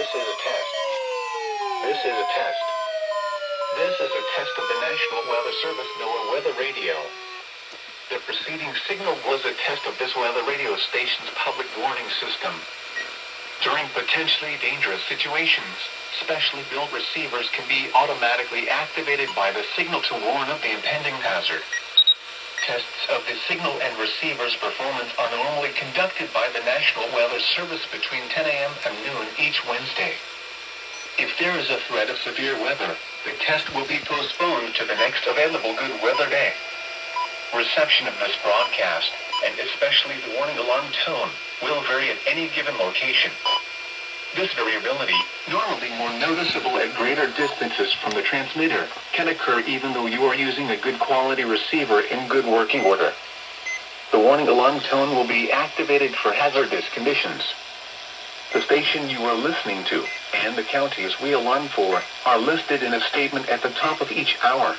This is a test. This is a test. This is a test of the National Weather Service NOAA weather radio. The preceding signal was a test of this weather radio station's public warning system. During potentially dangerous situations, specially built receivers can be automatically activated by the signal to warn of the impending hazard. Tests of the signal and receiver's performance are normally conducted by the National Weather Service between 10 a.m. and noon each Wednesday. If there is a threat of severe weather, the test will be postponed to the next available good weather day. Reception of this broadcast, and especially the warning alarm tone, will vary at any given location. This variability, normally more noticeable at greater distances from the transmitter, can occur even though you are using a good quality receiver in good working order. The warning alarm tone will be activated for hazardous conditions. The station you are listening to, and the counties we alarm for, are listed in a statement at the top of each hour.